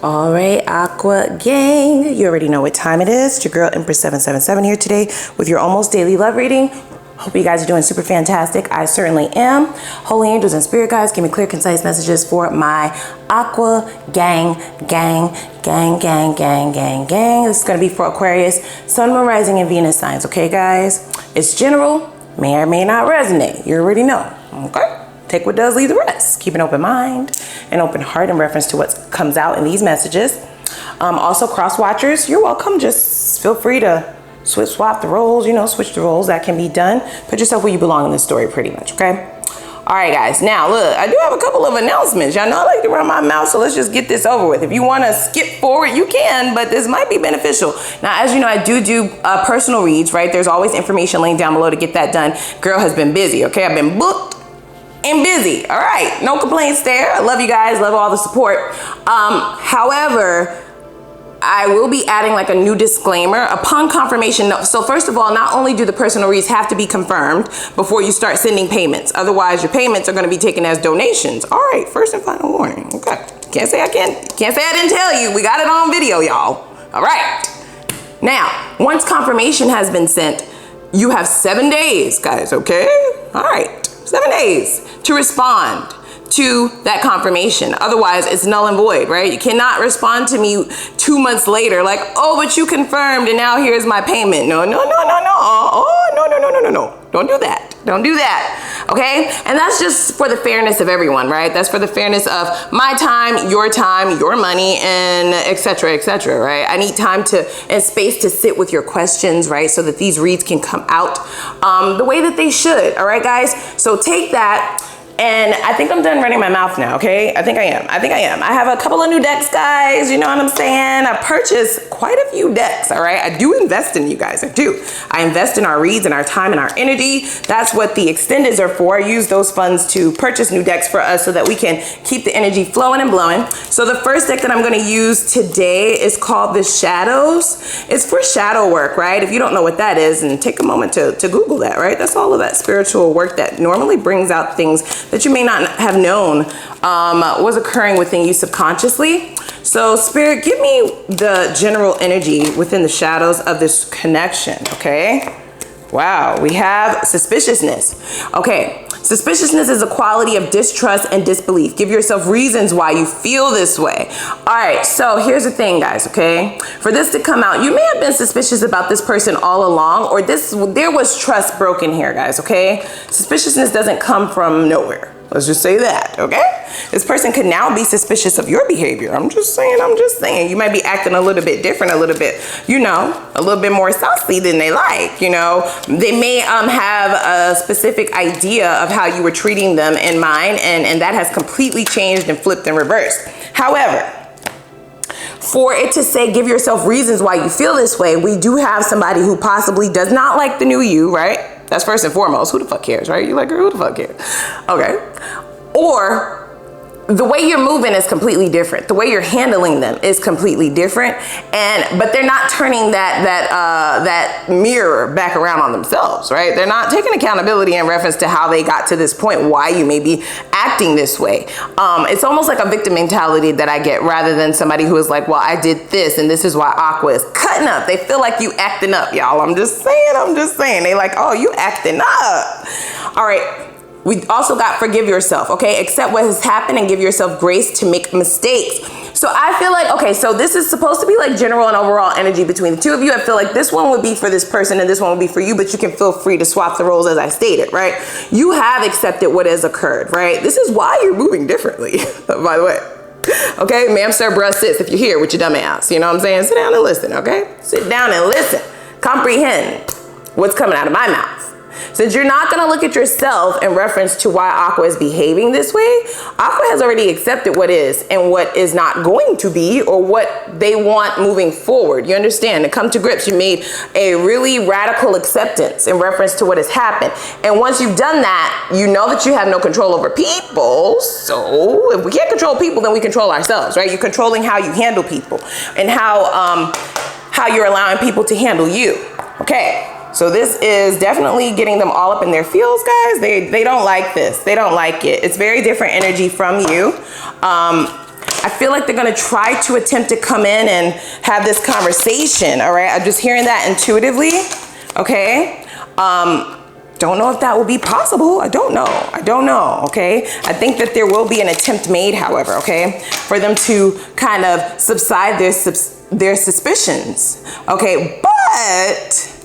All right, Aqua gang, you already know what time it is. It's your girl Empress 777 here today with your almost daily love reading. Hope you guys are doing super fantastic. I certainly am. Holy angels and spirit guides, give me clear, concise messages for my Aqua gang. This is gonna be for Aquarius, Sun, Moon, Rising, and Venus signs. Okay, guys? It's general, may or may not resonate. You already know. Okay. Take what does, leave the rest. Keep an open mind, an open heart in reference to what comes out in these messages. Also, cross watchers, you're welcome. Just feel free to swap the roles, switch the roles. That can be done. Put yourself where you belong in this story pretty much, okay? All right, guys. Now, look, I do have a couple of announcements. Y'all know I like to run my mouth, so let's just get this over with. If you want to skip forward, you can, but this might be beneficial. Now, as you know, I do personal reads, right? There's always information linked down below to get that done. Girl has been busy, okay? I've been booked and busy. All right, no complaints there. I love you guys, love all the support. However, I will be adding like a new disclaimer upon confirmation. So first of all, not only do the personal reads have to be confirmed before you start sending payments, otherwise your payments are going to be taken as donations. All right, first and final warning. Okay, can't say I didn't tell you. We got it on video, y'all. All right. Now, once confirmation has been sent, you have 7 days, guys. Okay. All right, 7 days to respond to that confirmation. Otherwise, it's null and void, right? You cannot respond to me 2 months later like, oh, but you confirmed and now here's my payment. No. Oh, no. Don't do that. Don't do that, okay? And that's just for the fairness of everyone, right? That's for the fairness of my time, your money, and et cetera, right? I need time and space to sit with your questions, right? So that these reads can come out the way that they should, all right, guys? So take that. And I think I'm done running my mouth now, okay? I think I am. I have a couple of new decks, guys. You know what I'm saying? I purchased quite a few decks, all right? I do invest in you guys, I do. I invest in our reads and our time and our energy. That's what the extendeds are for. I use those funds to purchase new decks for us so that we can keep the energy flowing and blowing. So the first deck that I'm gonna use today is called the Shadows. It's for shadow work, right? If you don't know what that is, and take a moment to Google that, right? That's all of that spiritual work that normally brings out things that you may not have known was occurring within you subconsciously. So Spirit, give me the general energy within the shadows of this connection, okay? Wow, we have suspiciousness. Okay, suspiciousness is a quality of distrust and disbelief. Give yourself reasons why you feel this way. All right, so here's the thing, guys, okay? For this to come out, you may have been suspicious about this person all along, or there was trust broken here, guys, okay? Suspiciousness doesn't come from nowhere. Let's just say that, okay? This person could now be suspicious of your behavior. I'm just saying. You might be acting a little bit different, a little bit more saucy than they like, They may have a specific idea of how you were treating them in mind, and that has completely changed and flipped and reversed. However, for it to say, give yourself reasons why you feel this way, we do have somebody who possibly does not like the new you, right? That's first and foremost. Who the fuck cares, right? You like her, who the fuck cares? Okay. Or the way you're moving is completely different. The way you're handling them is completely different. But they're not turning that mirror back around on themselves, right? They're not taking accountability in reference to how they got to this point, why you may be acting this way. It's almost like a victim mentality that I get, rather than somebody who is like, well, I did this and this is why Aqua is cutting up. They feel like you acting up, y'all. I'm just saying. They like, oh, you acting up. All right. We also got forgive yourself, okay? Accept what has happened and give yourself grace to make mistakes. So I feel like, okay, so this is supposed to be like general and overall energy between the two of you. I feel like this one would be for this person and this one would be for you, but you can feel free to swap the roles as I stated, right? You have accepted what has occurred, right? This is why you're moving differently, by the way. Okay, ma'am, sir, bruh, sis, if you're here with your dumb ass, you know what I'm saying? Sit down and listen, okay? Sit down and listen. Comprehend what's coming out of my mouth. Since you're not going to look at yourself in reference to why Aqua is behaving this way, Aqua has already accepted what is and what is not going to be, or what they want moving forward. You understand? To come to grips, you made a really radical acceptance in reference to what has happened. And once you've done that, you know that you have no control over people. So if we can't control people, then we control ourselves, right? You're controlling how you handle people and how you're allowing people to handle you. Okay. So this is definitely getting them all up in their feels, guys. They don't like this. They don't like it. It's very different energy from you. I feel like they're gonna try to attempt to come in and have this conversation, all right? I'm just hearing that intuitively, okay? Don't know if that will be possible. I don't know, okay? I think that there will be an attempt made, however, okay? For them to kind of subside their suspicions, okay? But,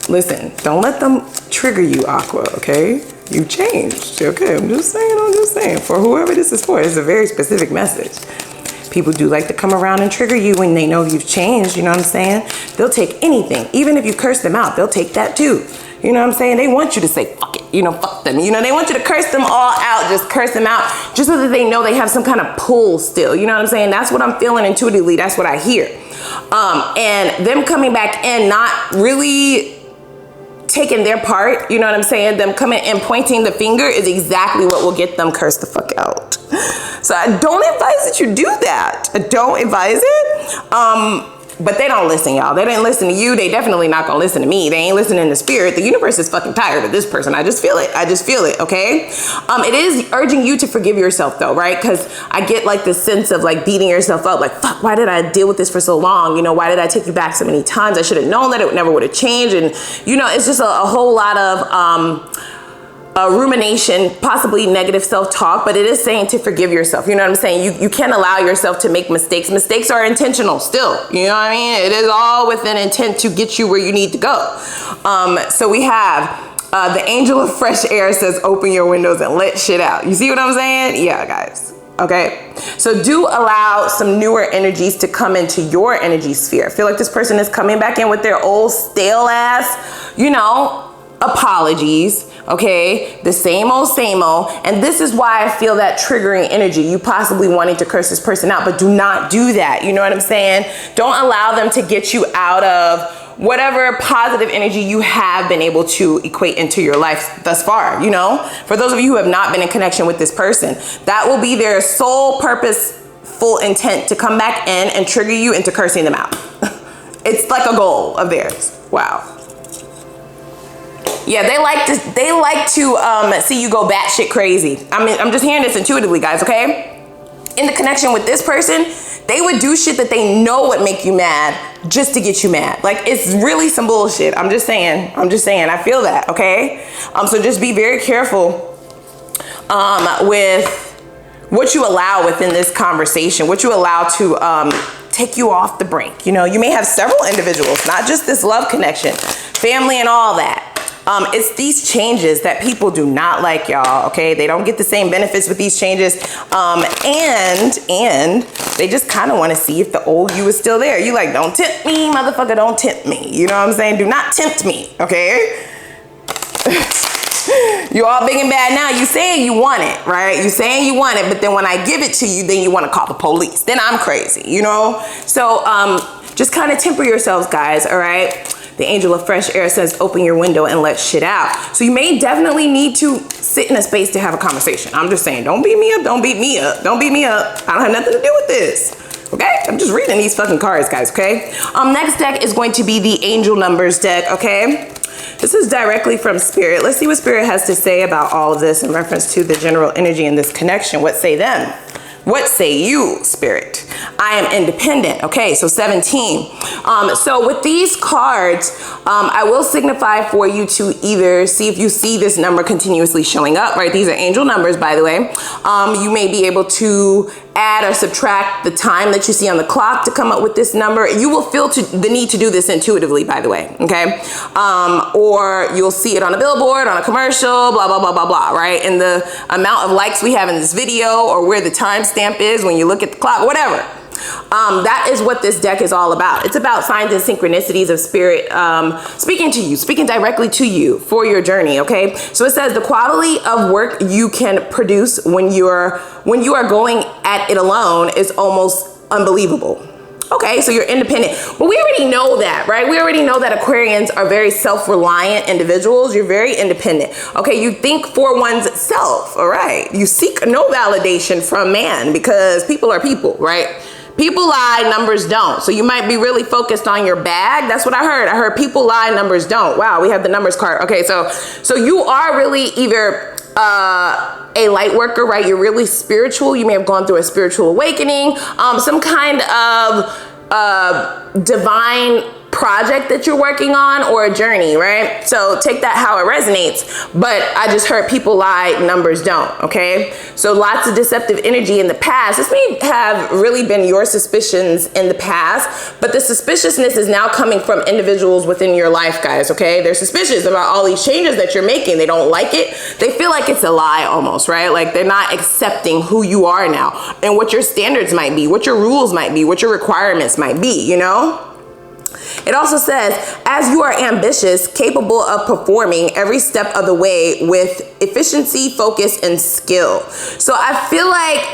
listen, don't let them trigger you, Aqua, okay? You changed, okay? I'm just saying. For whoever this is for, it's a very specific message. People do like to come around and trigger you when they know you've changed, you know what I'm saying? They'll take anything. Even if you curse them out, they'll take that too. You know what I'm saying? They want you to say, fuck it, you know, fuck them. You know, they want you to curse them all out, just curse them out, just so that they know they have some kind of pull still. You know what I'm saying? That's what I'm feeling intuitively. That's what I hear. And them coming back in, not really taking their part, you know what I'm saying? Them coming and pointing the finger is exactly what will get them cursed the fuck out. So I don't advise that you do that. I don't advise it. But they don't listen, y'all. They didn't listen to you. They definitely not gonna listen to me. They ain't listening to spirit. The universe is fucking tired of this person. I just feel it. Okay? It is urging you to forgive yourself though, right? Because I get like this sense of like beating yourself up. Like, fuck, why did I deal with this for so long? You know, why did I take you back so many times? I should have known that it never would have changed. And, you know, it's just a whole lot of, rumination, possibly negative self-talk, but it is saying to forgive yourself. You know what I'm saying? You can't allow yourself to make mistakes. Mistakes are intentional still. You know what I mean? It is all with an intent to get you where you need to go. So we have the angel of fresh air says, open your windows and let shit out. You see what I'm saying? Yeah, guys. Okay, so do allow some newer energies to come into your energy sphere. I feel like this person is coming back in with their old stale ass, you know, apologies. Okay, the same old, and this is why I feel that triggering energy, you possibly wanting to curse this person out, but do not do that. You know what I'm saying? Don't allow them to get you out of whatever positive energy you have been able to equate into your life thus far. You know, for those of you who have not been in connection with this person, that will be their sole purposeful intent to come back in and trigger you into cursing them out. It's like a goal of theirs. Wow. Yeah, they like to see you go batshit crazy. I mean, I'm just hearing this intuitively, guys, okay? In the connection with this person, they would do shit that they know would make you mad just to get you mad. Like, it's really some bullshit. I'm just saying, I feel that, okay? So just be very careful with what you allow within this conversation, what you allow to take you off the brink. You know, you may have several individuals, not just this love connection, family and all that. It's these changes that people do not like, y'all, okay? They don't get the same benefits with these changes. And they just kind of want to see if the old you is still there. You like, don't tempt me, motherfucker, don't tempt me. You know what I'm saying? Do not tempt me, okay? You all big and bad now. You saying you want it, right? You saying you want it, but then when I give it to you, then you want to call the police. Then I'm crazy, you know? So just kind of temper yourselves, guys, all right? The angel of fresh air says, open your window and let shit out. So you may definitely need to sit in a space to have a conversation. I'm just saying, don't beat me up, don't beat me up, don't beat me up. I don't have nothing to do with this, okay? I'm just reading these fucking cards, guys, okay? Next deck is going to be the angel numbers deck, okay? This is directly from Spirit. Let's see what Spirit has to say about all of this in reference to the general energy in this connection. What say them? What say you, Spirit? I am independent. Okay, so 17. So with these cards, I will signify for you to either see if you see this number continuously showing up, right? These are angel numbers, by the way. You may be able to add or subtract the time that you see on the clock to come up with this number. You will feel the need to do this intuitively, by the way, okay? Or you'll see it on a billboard, on a commercial, blah, blah, blah, blah, blah, right? And the amount of likes we have in this video, or where the timestamp is when you look at the clock, whatever. That is what this deck is all about. It's about signs and synchronicities of Spirit speaking to you, speaking directly to you for your journey, okay? So it says the quality of work you can produce when you are going at it alone is almost unbelievable. Okay, so you're independent. But we already know that, right? We already know that Aquarians are very self-reliant individuals. You're very independent. Okay, you think for one's self, all right? You seek no validation from man because people are people, right? People lie, numbers don't. So you might be really focused on your bag. That's what I heard. I heard people lie, numbers don't. Wow, we have the numbers card. Okay, so you are really either a light worker, right? You're really spiritual. You may have gone through a spiritual awakening, some kind of divine project that you're working on, or a journey, right? So take that how it resonates. But I just heard people lie, numbers don't, okay? So lots of deceptive energy in the past. This may have really been your suspicions in the past, but the suspiciousness is now coming from individuals within your life, guys, okay? They're suspicious about all these changes that you're making. They don't like it. They feel like it's a lie almost, right? Like they're not accepting who you are now and what your standards might be, what your rules might be, what your requirements might be, you know? It also says, as you are ambitious, capable of performing every step of the way with efficiency, focus, and skill. So I feel like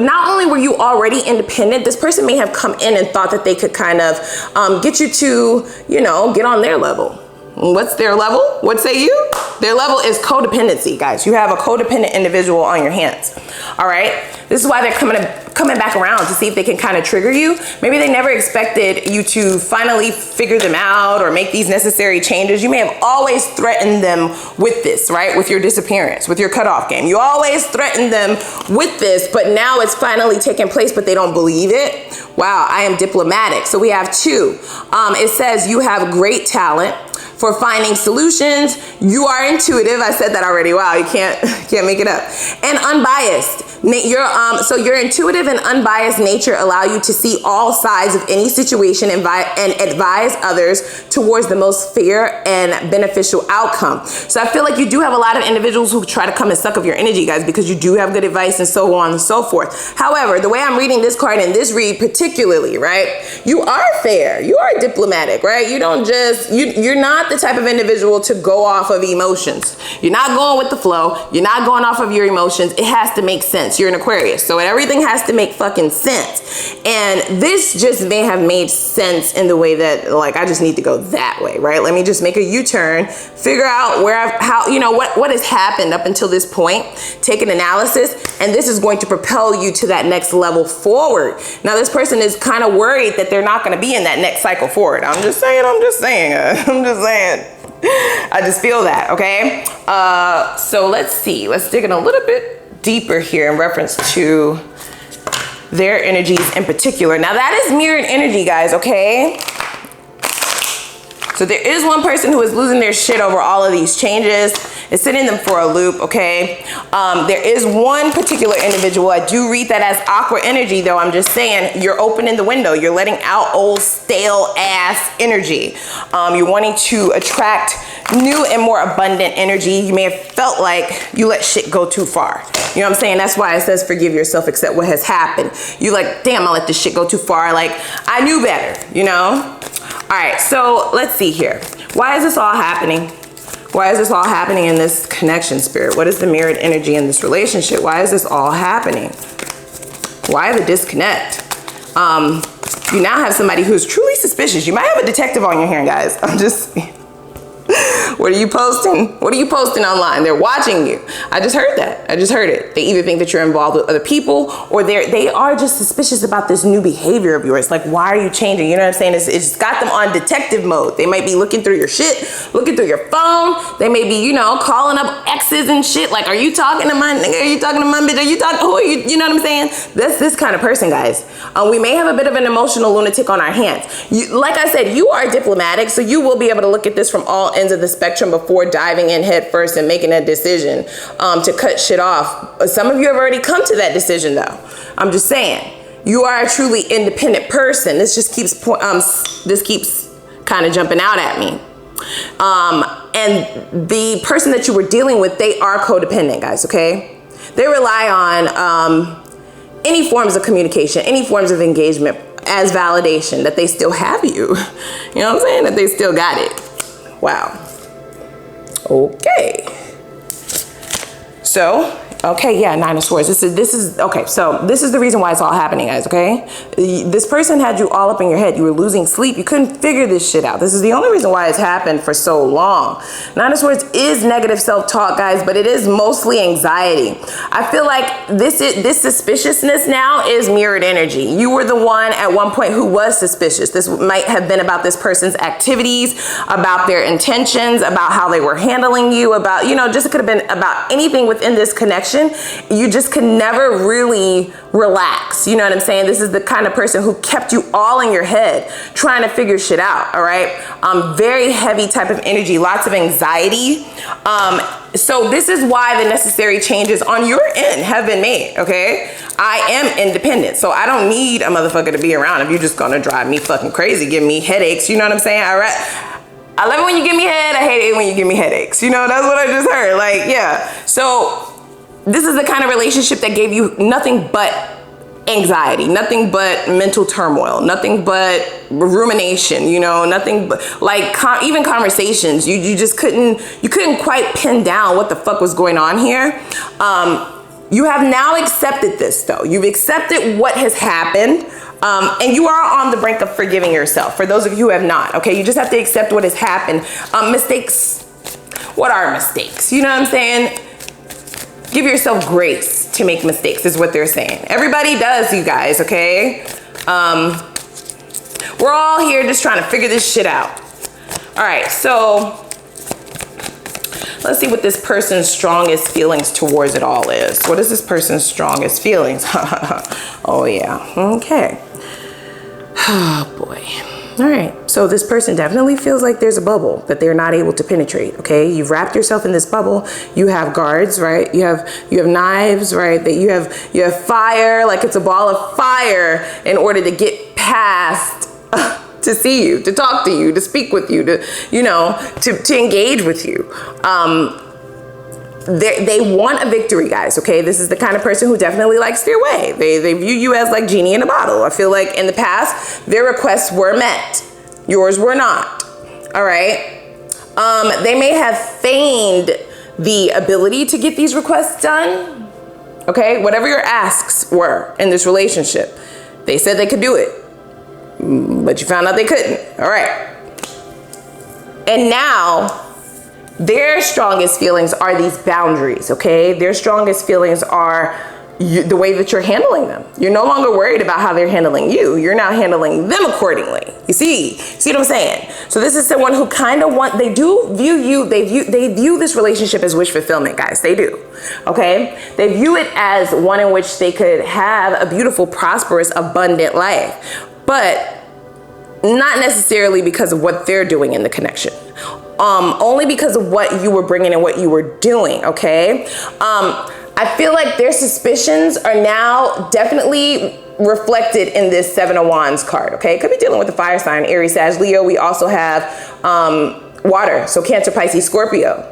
not only were you already independent, this person may have come in and thought that they could kind of get you to, you know, get on their level. What's their level? What say you? Their level is codependency, guys. You have a codependent individual on your hands. All right. This is why they're coming back around to see if they can kind of trigger you. Maybe they never expected you to finally figure them out or make these necessary changes. You may have always threatened them with this, right? With your disappearance, with your cutoff game. You always threatened them with this, but now it's finally taking place, but they don't believe it. Wow, I am diplomatic. So we have two. It says you have great talent for finding solutions. You are intuitive. I said that already. Wow, you can't make it up. And unbiased. So your intuitive and unbiased nature allow you to see all sides of any situation and advise others towards the most fair and beneficial outcome. So I feel like you do have a lot of individuals who try to come and suck up your energy, guys, because you do have good advice and so on and so forth. However, the way I'm reading this card and this read particularly, right, you are fair. You are diplomatic, right? You don't just, you're not the type of individual to go off of emotions. You're not going with the flow. You're not going off of your emotions. It has to make sense. You're an Aquarius, so everything has to make fucking sense. And this just may have made sense in the way that, like, I just need to go that way, right? Let me just make a U-turn, figure out what has happened up until this point, take an analysis, and this is going to propel you to that next level forward. Now, this person is kind of worried that they're not going to be in that next cycle forward. I'm just saying. I just feel that, okay? So let's see. Let's dig in a little bit deeper here in reference to their energies in particular. Now, that is mirrored energy, guys, okay? So there is one person who is losing their shit over all of these changes. It's sending them for a loop, okay? There is one particular individual. I do read that as aqua energy, though. I'm just saying you're opening the window. You're letting out old stale ass energy. You're wanting to attract new and more abundant energy. You may have felt like you let shit go too far. You know what I'm saying? That's why it says forgive yourself, accept what has happened. You like, damn, I let this shit go too far. Like, I knew better, you know? All right, so let's see here. Why is this all happening? Why is this all happening in this connection, spirit? What is the mirrored energy in this relationship? Why is this all happening? Why the disconnect? You now have somebody who's truly suspicious. You might have a detective on your hand, guys. I'm just... What are you posting? What are you posting online? They're watching you. I just heard that. I just heard it. They either think that you're involved with other people, or they are just suspicious about this new behavior of yours. Like, why are you changing? You know what I'm saying? It's got them on detective mode. They might be looking through your shit, looking through your phone. They may be, you know, calling up exes and shit. Like, are you talking to my nigga? Are you talking to my bitch? Are you talking? Who are you? You know what I'm saying? That's this kind of person, guys. We may have a bit of an emotional lunatic on our hands. Like I said, you are diplomatic, so you will be able to look at this from all ends of the spectrum before diving in head first and making a decision to cut shit off. Some of you have already come to that decision, though. I'm just saying, you are a truly independent person. This just keeps kind of jumping out at me. And the person that you were dealing with, they are codependent, guys. Okay, they rely on any forms of communication, any forms of engagement as validation that they still have you. You know what I'm saying? That they still got it. Wow. Okay. So Okay, yeah, Nine of Swords. This is okay. So this is the reason why it's all happening, guys. Okay, this person had you all up in your head. You were losing sleep. You couldn't figure this shit out. This is the only reason why it's happened for so long. Nine of Swords is negative self-talk, guys, but it is mostly anxiety. I feel like this suspiciousness now is mirrored energy. You were the one at one point who was suspicious. This might have been about this person's activities, about their intentions, about how they were handling you, about, you know, just it could have been about anything within this connection. You just could never really relax. You know what I'm saying? This is the kind of person who kept you all in your head trying to figure shit out. All right. Very heavy type of energy, lots of anxiety. So this is why the necessary changes on your end have been made. Okay. I am independent, so I don't need a motherfucker to be around if you're just gonna drive me fucking crazy, give me headaches. You know what I'm saying? All right. I love it when you give me head. I hate it when you give me headaches. You know, that's what I just heard. Like, yeah. So this is the kind of relationship that gave you nothing but anxiety, nothing but mental turmoil, nothing but rumination, you know, nothing but like even conversations. You just couldn't quite pin down what the fuck was going on here. You have now accepted this though. You've accepted what has happened. And you are on the brink of forgiving yourself. For those of you who have not, okay, you just have to accept what has happened. Mistakes, what are mistakes? You know what I'm saying? Give yourself grace to make mistakes is what they're saying. Everybody does, you guys, okay? We're all here just trying to figure this shit out. All right, so let's see what this person's strongest feelings towards it all is. What is this person's strongest feelings? Oh yeah, okay. Oh boy. All right, so this person definitely feels like there's a bubble that they're not able to penetrate, okay? You've wrapped yourself in this bubble. You have guards, right? You have knives, right? That you have fire, like it's a ball of fire in order to get past to see you, to talk to you, to speak with you, to, you know, to engage with you. They want a victory, guys, okay? This is the kind of person who definitely likes their way. They view you as like genie in a bottle. I feel like in the past, their requests were met. Yours were not, all right? They may have feigned the ability to get these requests done, okay? Whatever your asks were in this relationship, they said they could do it, but you found out they couldn't, all right? And now, their strongest feelings are these boundaries, okay? Their strongest feelings are the way that you're handling them. You're no longer worried about how they're handling you. You're now handling them accordingly. You see what I'm saying? So this is someone who kind of they view this relationship as wish fulfillment, guys. They do, okay? They view it as one in which they could have a beautiful, prosperous, abundant life, but not necessarily because of what they're doing in the connection. Only because of what you were bringing and what you were doing, okay? I feel like their suspicions are now definitely reflected in this Seven of Wands card, okay? Could be dealing with the fire sign, Aries, Sag, Leo. We also have water, so Cancer, Pisces, Scorpio.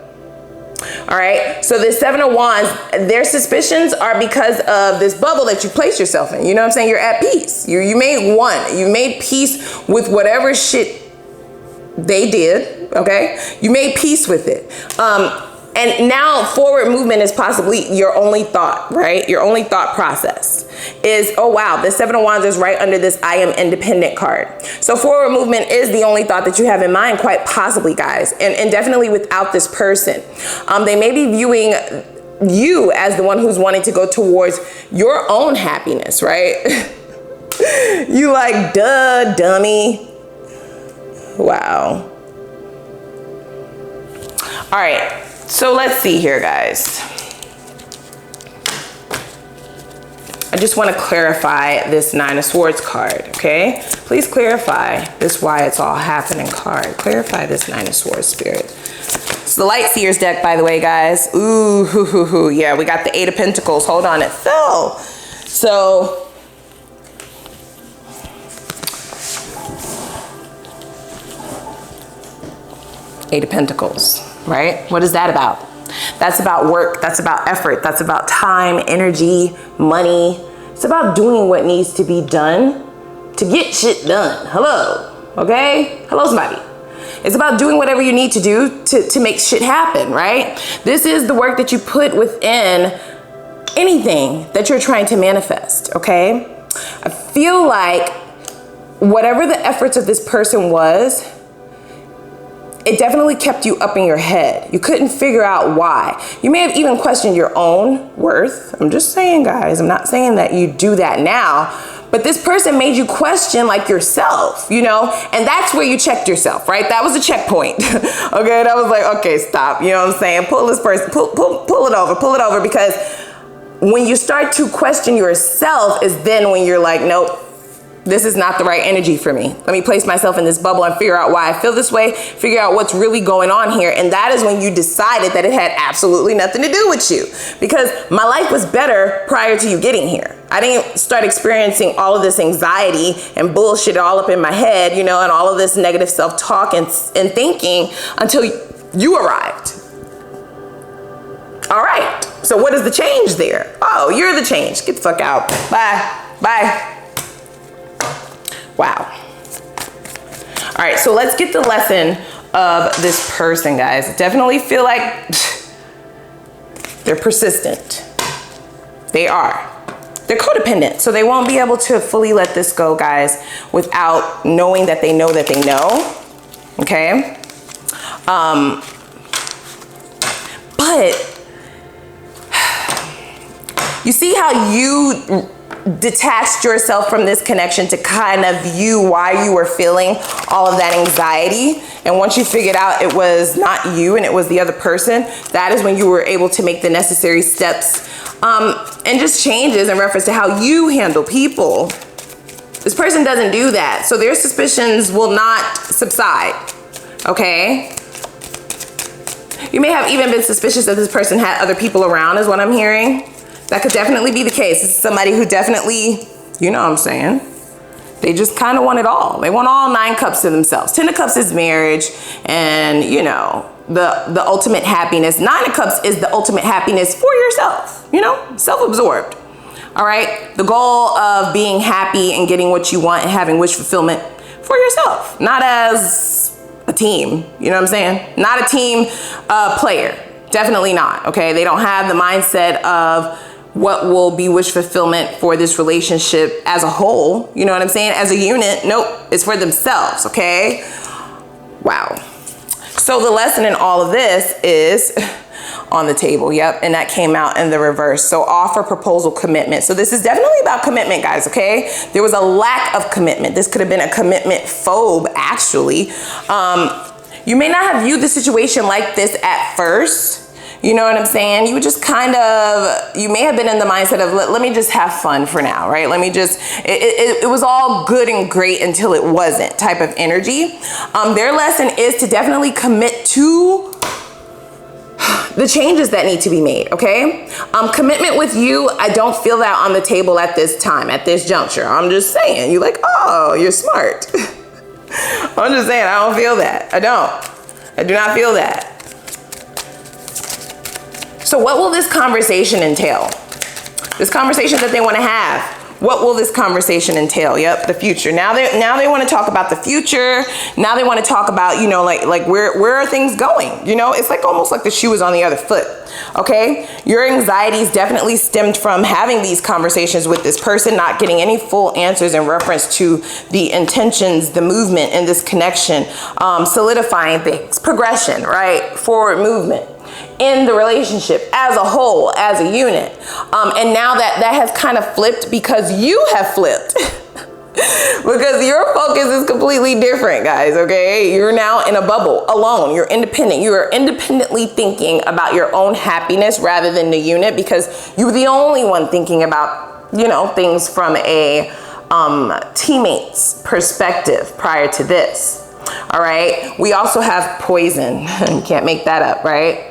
All right, so this Seven of Wands, their suspicions are because of this bubble that you place yourself in. You know what I'm saying? You're at peace. You made one. You made peace with whatever shit they did, okay? You made peace with it. And now forward movement is possibly your only thought, right? Your only thought process is, oh wow, the Seven of Wands is right under this I am independent card. So forward movement is the only thought that you have in mind, quite possibly, guys. And definitely without this person. They may be viewing you as the one who's wanting to go towards your own happiness, right? You like, duh, dummy. Wow. All right. So let's see here, guys. I just want to clarify this Nine of Swords card, okay? Please clarify this why it's all happening card. Clarify this Nine of Swords, Spirit. It's the Light Seers deck, by the way, guys. Ooh, hoo, hoo, hoo. Yeah, we got the Eight of Pentacles. Hold on, it fell. So Eight of Pentacles, right? What is that about? That's about work. That's about effort. That's about time, energy, money. It's about doing what needs to be done to get shit done. Hello, okay? Hello, somebody. It's about doing whatever you need to do to make shit happen, right? This is the work that you put within anything that you're trying to manifest, okay? I feel like whatever the efforts of this person was, it definitely kept you up in your head. You couldn't figure out why. You may have even questioned your own worth. I'm just saying, guys, I'm not saying that you do that now, but this person made you question like yourself, you know, and that's where you checked yourself, right? That was a checkpoint. Okay, that was like, okay, stop. You know what I'm saying? Pull this person, pull it over, because when you start to question yourself is then when you're like, nope, this is not the right energy for me. Let me place myself in this bubble and figure out why I feel this way, figure out what's really going on here. And that is when you decided that it had absolutely nothing to do with you, because my life was better prior to you getting here. I didn't start experiencing all of this anxiety and bullshit all up in my head, you know, and all of this negative self-talk and thinking until you arrived. All right, so what is the change there? Oh, you're the change. Get the fuck out. Bye. Wow. All right, so let's get the lesson of this person, guys. Definitely feel like they're persistent. They are. They're codependent, so they won't be able to fully let this go, guys, without knowing that they know that they know, okay? But you see how you detached yourself from this connection to kind of view why you were feeling all of that anxiety. And once you figured out it was not you and it was the other person, that is when you were able to make the necessary steps and just changes in reference to how you handle people. This person doesn't do that, so their suspicions will not subside, okay? You may have even been suspicious that this person had other people around, is what I'm hearing. That could definitely be the case. This is somebody who definitely, you know what I'm saying, they just kind of want it all. They want all 9 cups to themselves. 10 of cups is marriage and, you know, the ultimate happiness. 9 of cups is the ultimate happiness for yourself, you know, self-absorbed. All right. The goal of being happy and getting what you want and having wish fulfillment for yourself, not as a team. You know what I'm saying? Not a team player. Definitely not. Okay. They don't have the mindset of what will be wish fulfillment for this relationship as a whole. You know what I'm saying? As a unit. Nope. It's for themselves. Okay. Wow. So the lesson in all of this is on the table. Yep. And that came out in the reverse. So offer, proposal, commitment. So this is definitely about commitment, guys. Okay. There was a lack of commitment. This could have been a commitment phobe, actually. You may not have viewed the situation like this at first. You know what I'm saying? You would just kind of, you may have been in the mindset of, let me just have fun for now, right? Let me just, it was all good and great until it wasn't type of energy. Their lesson is to definitely commit to the changes that need to be made, okay? Commitment with you, I don't feel that on the table at this time, at this juncture. I'm just saying, you're like, oh, you're smart. I'm just saying, I don't feel that. I do not feel that. So what will this conversation entail? This conversation that they want to have. What will this conversation entail? Yep, the future. Now they want to talk about the future. Now they want to talk about, you know, like where are things going? You know, it's like almost like the shoe is on the other foot. Okay, your anxieties definitely stemmed from having these conversations with this person, not getting any full answers in reference to the intentions, the movement in this connection, solidifying things, progression, right? Forward movement in the relationship as a whole, as a unit. And now that has kind of flipped because you have flipped. Because your focus is completely different, guys, okay? You're now in a bubble, alone. You're independent. You are independently thinking about your own happiness rather than the unit, because you're the only one thinking about, you know, things from a teammate's perspective prior to this. All right? We also have poison. You can't make that up, right?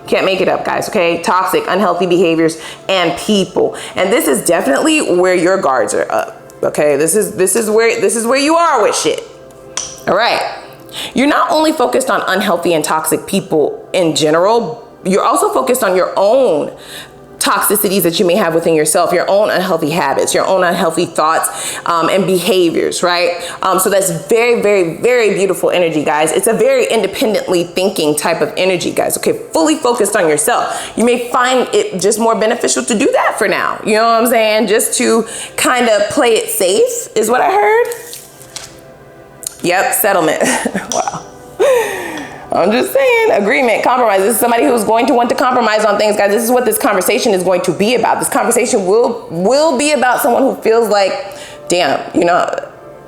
Can't make it up, guys, okay? Toxic, unhealthy behaviors and people. And this is definitely where your guards are up. Okay, this is where you are with shit. All right. You're not only focused on unhealthy and toxic people in general, you're also focused on your own toxicities that you may have within yourself, your own unhealthy habits, your own unhealthy thoughts and behaviors, right? So that's very, very, very beautiful energy, guys. It's a very independently thinking type of energy, guys. Okay, fully focused on yourself. You may find it just more beneficial to do that for now. You know what I'm saying? Just to kind of play it safe is what I heard. Yep, settlement. Wow. I'm just saying, agreement, compromise. This is somebody who's going to want to compromise on things, guys. This is what this conversation is going to be about. This conversation will be about someone who feels like, damn, you know,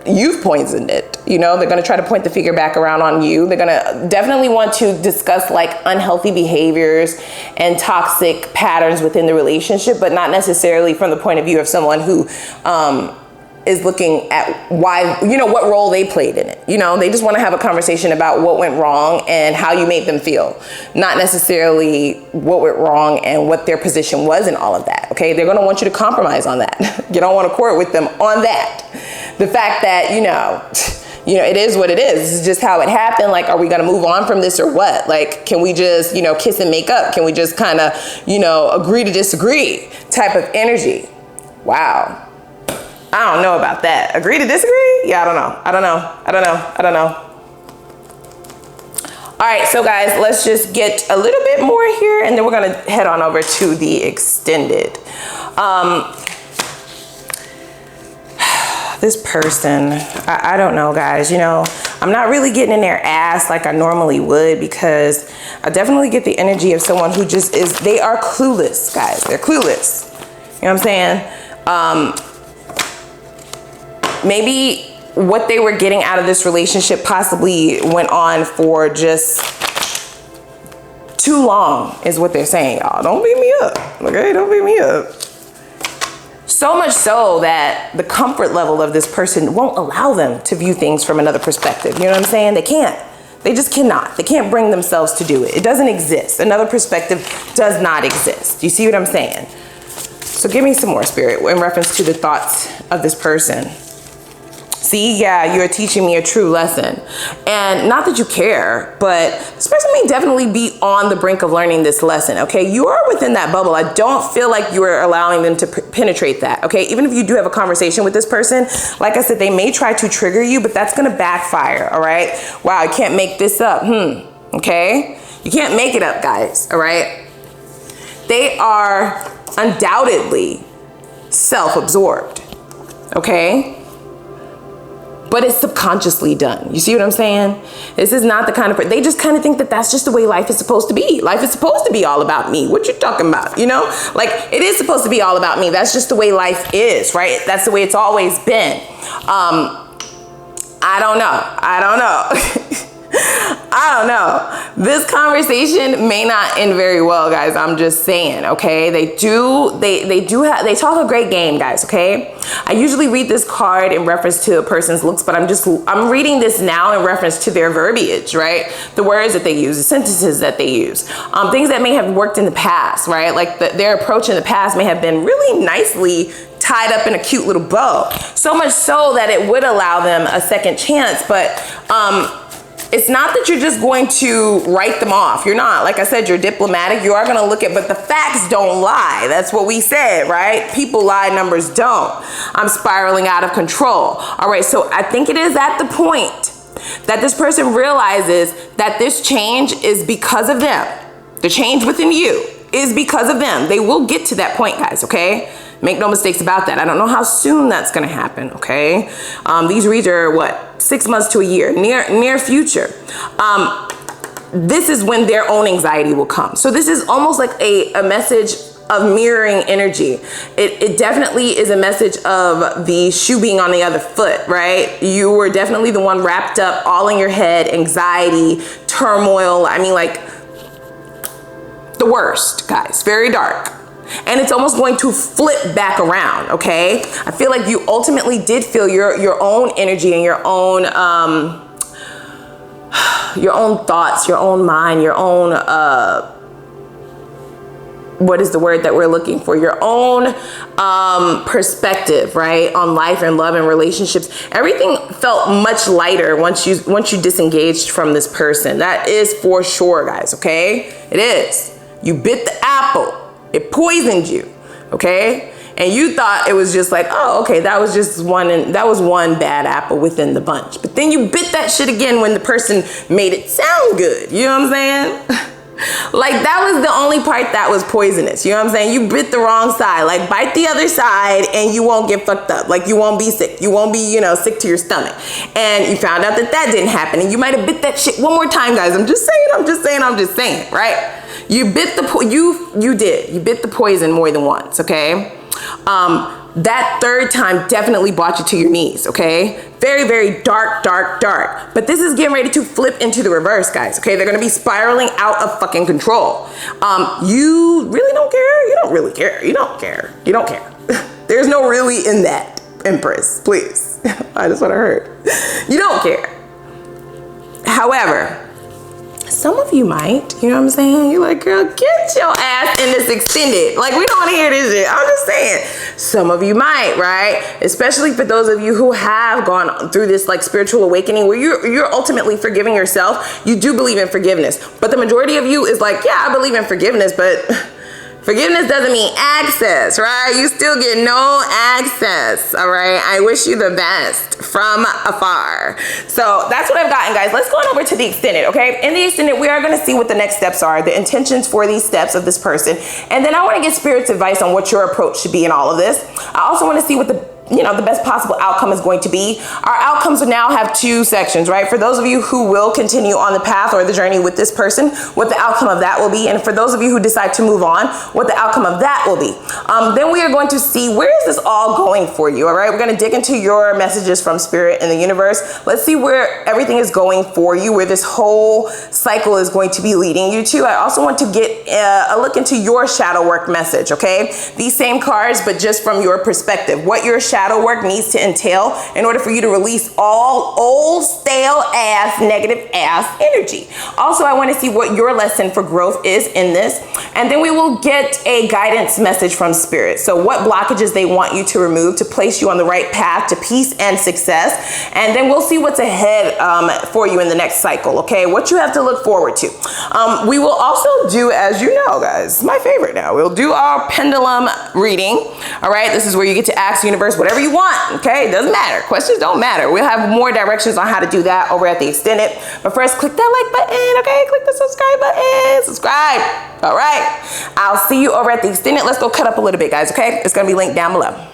you've poisoned it. You know, they're going to try to point the finger back around on you. They're going to definitely want to discuss like unhealthy behaviors and toxic patterns within the relationship, but not necessarily from the point of view of someone who, is looking at why, you know, what role they played in it. You know, they just want to have a conversation about what went wrong and how you made them feel, not necessarily what went wrong and what their position was in all of that. Okay, they're going to want you to compromise on that. You don't want to court with them on that. The fact that, you know, it is what it is. This is just how it happened. Like, are we going to move on from this or what? Like, can we just, you know, kiss and make up? Can we just kind of, you know, agree to disagree type of energy? Wow. I don't know about that. Agree to disagree? Yeah, I don't know. All right, so guys, let's just get a little bit more here and then we're gonna head on over to the extended. This person, I don't know, guys, you know, I'm not really getting in their ass like I normally would, because I definitely get the energy of someone who just is, they are clueless, guys. They're clueless. You know what I'm saying? Maybe what they were getting out of this relationship possibly went on for just too long is what they're saying, y'all. Don't beat me up, okay? Don't beat me up. So much so that the comfort level of this person won't allow them to view things from another perspective. You know what I'm saying? They can't. They just cannot. They can't bring themselves to do it. It doesn't exist. Another perspective does not exist. You see what I'm saying? So give me some more, Spirit, in reference to the thoughts of this person. See, yeah, you're teaching me a true lesson. And not that you care, but this person may definitely be on the brink of learning this lesson, okay? You are within that bubble. I don't feel like you are allowing them to penetrate that, okay? Even if you do have a conversation with this person, like I said, they may try to trigger you, but that's gonna backfire, all right? Wow, I can't make this up, okay? You can't make it up, guys, all right? They are undoubtedly self-absorbed, okay? But it's subconsciously done. You see what I'm saying? This is not the kind of, they just kind of think that that's just the way life is supposed to be. Life is supposed to be all about me. What you talking about? You know, like it is supposed to be all about me. That's just the way life is, right? That's the way it's always been. I don't know. I don't know. This conversation may not end very well, guys. I'm just saying, okay? They talk a great game, guys, okay? I usually read this card in reference to a person's looks, but I'm reading this now in reference to their verbiage, right? The words that they use, the sentences that they use, things that may have worked in the past, right? Like their approach in the past may have been really nicely tied up in a cute little bow. So much so that it would allow them a second chance, but it's not that you're just going to write them off. You're not. Like I said, you're diplomatic. You are going to look at, but the facts don't lie. That's what we said, right? People lie, numbers don't. I'm spiraling out of control. All right, so I think it is at the point that this person realizes that this change is because of them. The change within you is because of them. They will get to that point, guys, okay? Make no mistakes about that. I don't know how soon that's gonna happen, okay? These reads are what, 6 months to a year, near future. This is when their own anxiety will come. So this is almost like a message of mirroring energy. It definitely is a message of the shoe being on the other foot, right? You were definitely the one wrapped up all in your head, anxiety, turmoil. I mean, like the worst, guys, very dark. And it's almost going to flip back around, okay? I feel like you ultimately did feel your own energy and your own thoughts, your own mind, your own, what is the word that we're looking for? Your own perspective, right? On life and love and relationships. Everything felt much lighter once you disengaged from this person. That is for sure, guys, okay? It is. You bit the apple. It poisoned you, okay? And you thought it was just like, oh, okay, that was just one, and that was one bad apple within the bunch. But then you bit that shit again when the person made it sound good. You know what I'm saying? Like, that was the only part that was poisonous. You know what I'm saying? You bit the wrong side. Like, bite the other side and you won't get fucked up. Like, you won't be sick. You won't be, you know, sick to your stomach. And you found out that that didn't happen. And you might have bit that shit one more time, guys. I'm just saying, right? You bit the, you bit the poison more than once, okay? That third time definitely brought you to your knees, okay? Very, very dark, dark, dark. But this is getting ready to flip into the reverse, guys, okay? They're gonna be spiraling out of fucking control. You really don't care? You don't really care. You don't care. You don't care. There's no really in that, Empress, please. That's what I heard. You don't care. However, some of you might, you know what I'm saying? You're like, girl, get your ass in this extended. Like, we don't want to hear this shit. I'm just saying. Some of you might, right? Especially for those of you who have gone through this like spiritual awakening where you're ultimately forgiving yourself. You do believe in forgiveness. But the majority of you is like, yeah, I believe in forgiveness, but forgiveness doesn't mean access, right? You still get no access, all right? I wish you the best from afar. So that's what I've gotten, guys. Let's go on over to the extended, okay? In the extended, we are going to see what the next steps are, the intentions for these steps of this person. And then I want to get Spirit's advice on what your approach should be in all of this. I also want to see what the best possible outcome is going to be. Our outcomes now have two sections, right? For those of you who will continue on the path or the journey with this person, what the outcome of that will be. And for those of you who decide to move on, what the outcome of that will be. Then we are going to see where is this all going for you, all right? We're going to dig into your messages from Spirit and the universe. Let's see where everything is going for you, where this whole cycle is going to be leading you to. I also want to get a look into your shadow work message, okay? These same cards, but just from your perspective. What your shadow work needs to entail in order for you to release all old, stale ass, negative ass energy. Also, I want to see what your lesson for growth is in this. And then we will get a guidance message from Spirit. So what blockages they want you to remove to place you on the right path to peace and success. And then we'll see what's ahead for you in the next cycle, okay? What you have to look forward to. We will also do, as you know, guys, my favorite now, we'll do our pendulum reading. All right, this is where you get to ask the universe whatever you want, okay? It doesn't matter. Questions don't matter. We'll have more directions on how to do that over at the extended. But first, click that like button, okay? Click the subscribe button. Subscribe. All right. I'll see you over at the extended. Let's go cut up a little bit, guys, okay? It's going to be linked down below.